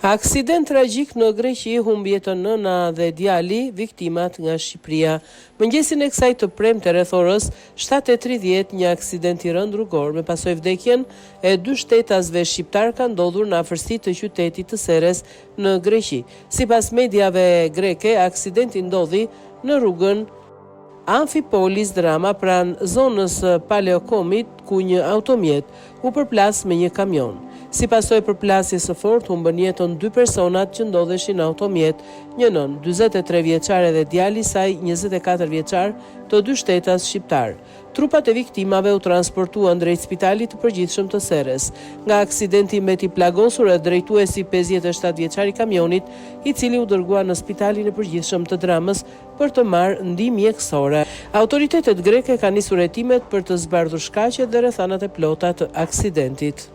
Aksident tragjik në Greqi humbi jetën nëna dhe djali, viktimat nga Shqipëria. Mëngjesin e kësaj të premte rreth orës 7:30 një aksident i rënd rrugor me pasojë vdekjen e 2 shtetasve shqiptar ka ndodhur në afërsi të qytetit të Seres në Greqi. Sipas mediave greke, aksidenti ndodhi në rrugën Amfipolis Drama pranë zonës Paleokomit, ku një automjet u përplas me një kamion. Si pasojë përplasjes së fortë, humbën jetën 2 personat që ndodheshin në automjet, një nën 43 vjeçare dhe djali i saj 24 vjeçar, të 2 shtetas shqiptar. Trupat e viktimave u transportuan drejt Spitalit të Përgjithshëm të Seres. Nga aksidenti mbeti plagosur e drejtuesi 57 vjeçar i kamionit, i cili u dërgua në Spitalin e Përgjithshëm të Dramës për të marrë ndihmë mjekësore. Autoritetet greke kanë nisur hetimet për të zbardhur shkaqet dhe rrethanat e plota të aksidentit.